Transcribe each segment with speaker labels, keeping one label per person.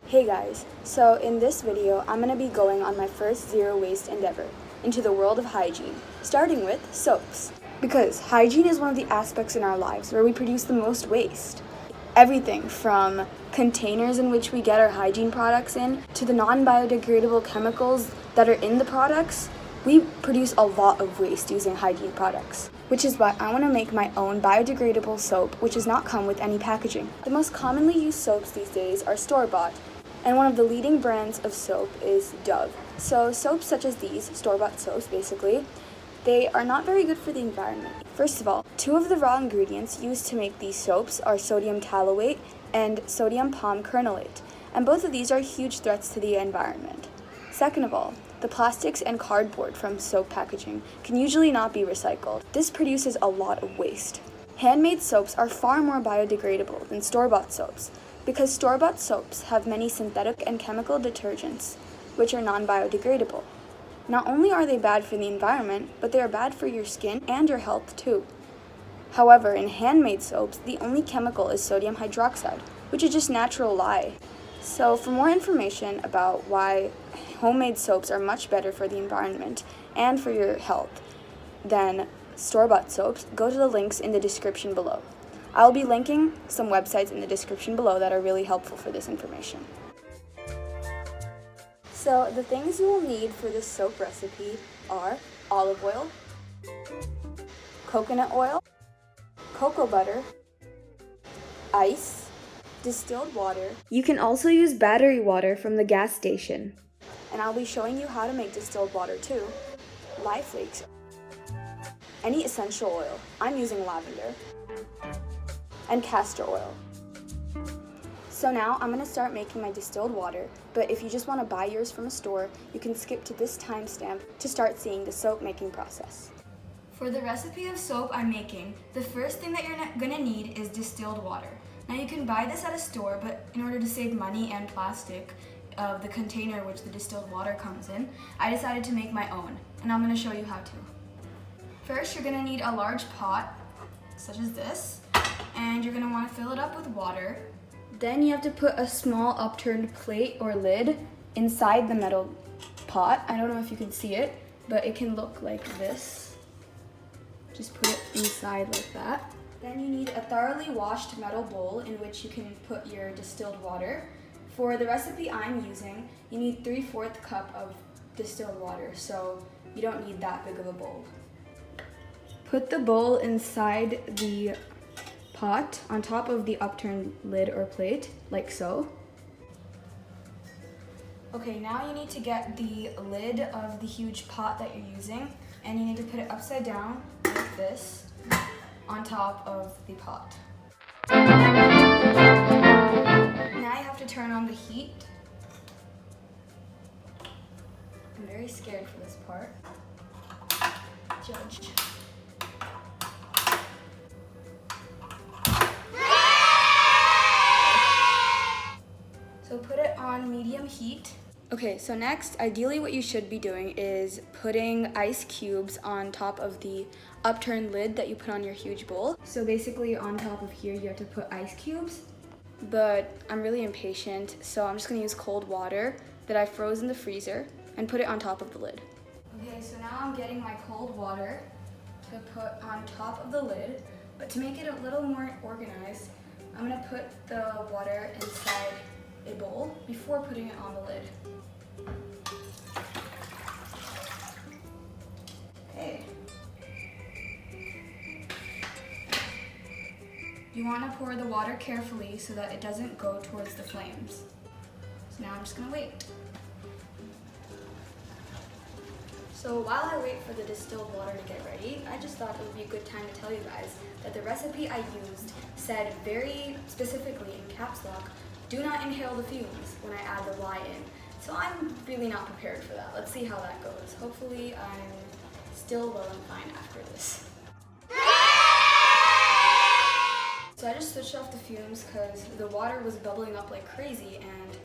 Speaker 1: Hey guys, so in this video I'm going to be going on my first zero waste endeavor into the world of hygiene, starting with soaps. Because hygiene is one of the aspects in our lives where we produce the most waste. Everything from containers in which we get our hygiene products in to the non-biodegradable chemicals that are in the products, we produce a lot of waste using hygiene products. Which is why I want to make my own biodegradable soap which does not come with any packaging. The most commonly used soaps these days are store-bought. And one of the leading brands of soap is Dove. So soaps such as these, store-bought soaps basically, they are not very good for the environment. First of all, two of the raw ingredients used to make these soaps are sodium tallowate and sodium palm kernelate, and both of these are huge threats to the environment. Second of all, the plastics and cardboard from soap packaging can usually not be recycled. This produces a lot of waste. Handmade soaps are far more biodegradable than store-bought soaps, because store-bought soaps have many synthetic and chemical detergents, which are non-biodegradable. Not only are they bad for the environment, but they are bad for your skin and your health too. However, in handmade soaps, the only chemical is sodium hydroxide, which is just natural lye. So for more information about why homemade soaps are much better for the environment and for your health than store-bought soaps, go to the links in the description below. I'll be linking some websites in the description below that are really helpful for this information. So the things you will need for this soap recipe are olive oil, coconut oil, cocoa butter, ice, distilled water. You can also use battery water from the gas station. And I'll be showing you how to make distilled water too. Lye flakes, any essential oil. I'm using lavender. And castor oil. So now I'm going to start making my distilled water, but if you just want to buy yours from a store, you can skip to this timestamp to start seeing the soap making process. For the recipe of soap I'm making, the first thing that you're going to need is distilled water. Now you can buy this at a store, but in order to save money and plastic of the container which the distilled water comes in, I decided to make my own, and I'm going to show you how to. First, you're going to need a large pot, such as this, and you're going to want to fill it up with water. Then you have to put a small upturned plate or lid inside the metal pot. I don't know if you can see it, but it can look like this. Just put it inside like that. Then you need a thoroughly washed metal bowl in which you can put your distilled water. For the recipe I'm using, you need 3/4 cup of distilled water, so you don't need that big of a bowl. Put the bowl inside the pot on top of the upturned lid or plate, like so. Okay, now you need to get the lid of the huge pot that you're using, and you need to put it upside down like this on top of the pot. Now you have to turn on the heat. I'm very scared for this part. Judge. So put it on medium heat. Okay, so next, ideally what you should be doing is putting ice cubes on top of the upturned lid that you put on your huge bowl. So basically on top of here, you have to put ice cubes, but I'm really impatient, so I'm just gonna use cold water that I froze in the freezer and put it on top of the lid. Okay, so now I'm getting my cold water to put on top of the lid, but to make it a little more organized, I'm gonna put the water inside a bowl before putting it on the lid. Okay. You want to pour the water carefully so that it doesn't go towards the flames. So now I'm just going to wait. So while I wait for the distilled water to get ready, I just thought it would be a good time to tell you guys that the recipe I used said very specifically in caps lock, do not inhale the fumes when I add the lye in. So I'm really not prepared for that. Let's see how that goes. Hopefully I'm still well and fine after this. So I just switched off the fumes because the water was bubbling up like crazy and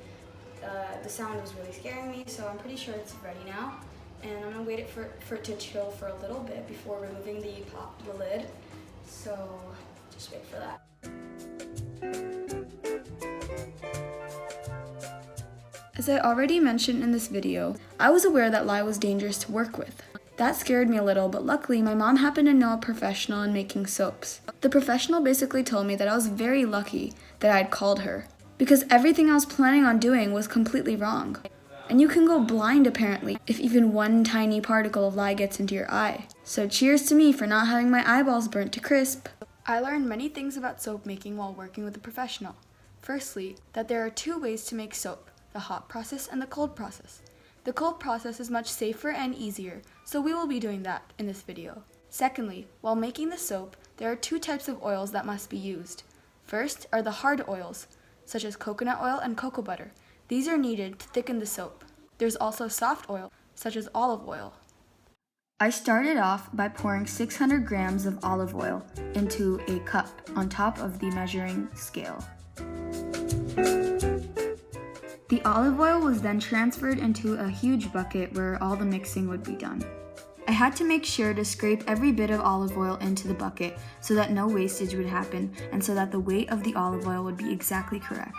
Speaker 1: the sound was really scaring me, so I'm pretty sure it's ready now. And I'm gonna wait for it to chill for a little bit before removing the lid. So just wait for that. As I already mentioned in this video, I was aware that lye was dangerous to work with. That scared me a little, but luckily my mom happened to know a professional in making soaps. The professional basically told me that I was very lucky that I had called her, because everything I was planning on doing was completely wrong. And you can go blind apparently if even one tiny particle of lye gets into your eye. So cheers to me for not having my eyeballs burnt to crisp. I learned many things about soap making while working with a professional. Firstly, that there are two ways to make soap, the hot process and the cold process. The cold process is much safer and easier, so we will be doing that in this video. Secondly, while making the soap, there are two types of oils that must be used. First are the hard oils, such as coconut oil and cocoa butter. These are needed to thicken the soap. There's also soft oil, such as olive oil. I started off by pouring 600 grams of olive oil into a cup on top of the measuring scale. The olive oil was then transferred into a huge bucket where all the mixing would be done. I had to make sure to scrape every bit of olive oil into the bucket so that no wastage would happen and so that the weight of the olive oil would be exactly correct.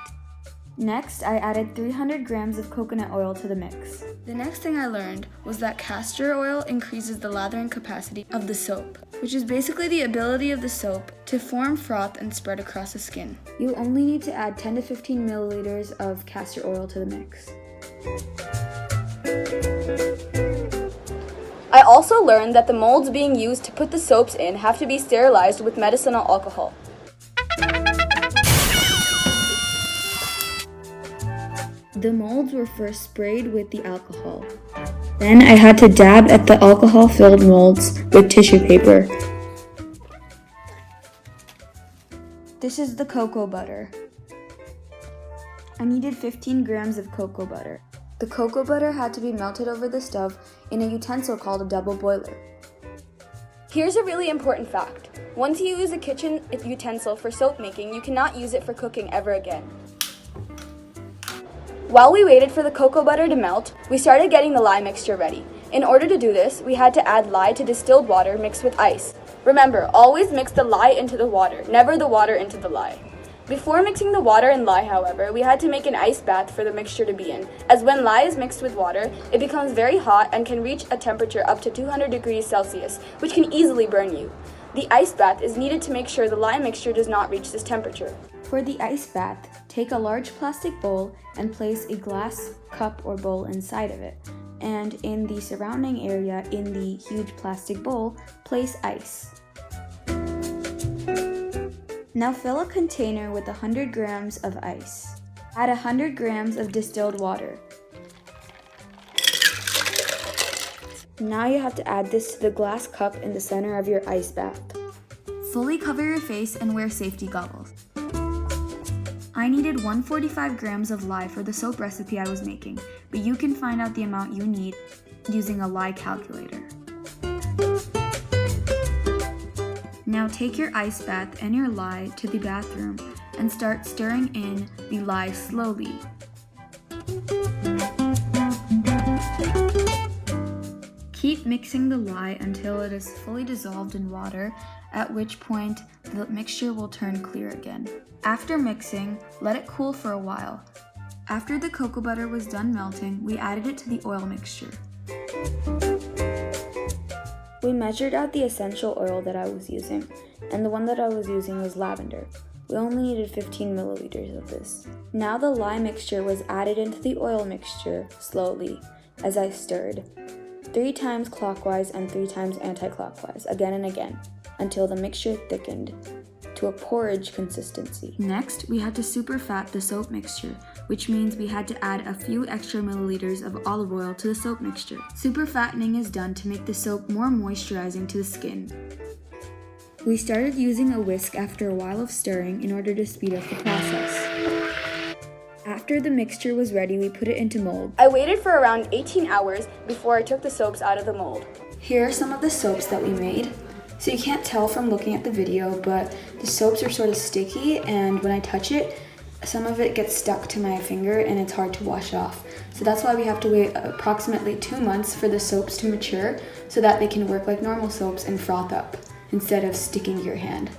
Speaker 1: Next, I added 300 grams of coconut oil to the mix. The next thing I learned was that castor oil increases the lathering capacity of the soap, which is basically the ability of the soap to form froth and spread across the skin. You only need to add 10 to 15 milliliters of castor oil to the mix. I also learned that the molds being used to put the soaps in have to be sterilized with medicinal alcohol. The molds were first sprayed with the alcohol. Then I had to dab at the alcohol-filled molds with tissue paper. This is the cocoa butter. I needed 15 grams of cocoa butter. The cocoa butter had to be melted over the stove in a utensil called a double boiler. Here's a really important fact. Once you use a kitchen utensil for soap making, you cannot use it for cooking ever again. While we waited for the cocoa butter to melt, we started getting the lye mixture ready. In order to do this, we had to add lye to distilled water mixed with ice. Remember, always mix the lye into the water, never the water into the lye. Before mixing the water and lye, however, we had to make an ice bath for the mixture to be in, as when lye is mixed with water, it becomes very hot and can reach a temperature up to 200 degrees Celsius, which can easily burn you. The ice bath is needed to make sure the lye mixture does not reach this temperature. For the ice bath, take a large plastic bowl and place a glass cup or bowl inside of it. And in the surrounding area in the huge plastic bowl, place ice. Now fill a container with 100 grams of ice. Add 100 grams of distilled water. Now you have to add this to the glass cup in the center of your ice bath. Fully cover your face and wear safety goggles. I needed 145 grams of lye for the soap recipe I was making, but you can find out the amount you need using a lye calculator. Now take your ice bath and your lye to the bathroom and start stirring in the lye slowly. Keep mixing the lye until it is fully dissolved in water, at which point the mixture will turn clear again. After mixing, let it cool for a while. After the cocoa butter was done melting, we added it to the oil mixture. We measured out the essential oil that I was using, and the one that I was using was lavender. We only needed 15 milliliters of this. Now the lye mixture was added into the oil mixture slowly as I stirred, 3 times clockwise and 3 times anti-clockwise, again and again, until the mixture thickened to a porridge consistency. Next, we had to superfat the soap mixture, which means we had to add a few extra milliliters of olive oil to the soap mixture. Superfattening is done to make the soap more moisturizing to the skin. We started using a whisk after a while of stirring in order to speed up the process. After the mixture was ready, we put it into mold. I waited for around 18 hours before I took the soaps out of the mold. Here are some of the soaps that we made. So you can't tell from looking at the video, but the soaps are sort of sticky, and when I touch it, some of it gets stuck to my finger and it's hard to wash off. So that's why we have to wait approximately 2 months for the soaps to mature so that they can work like normal soaps and froth up instead of sticking to your hand.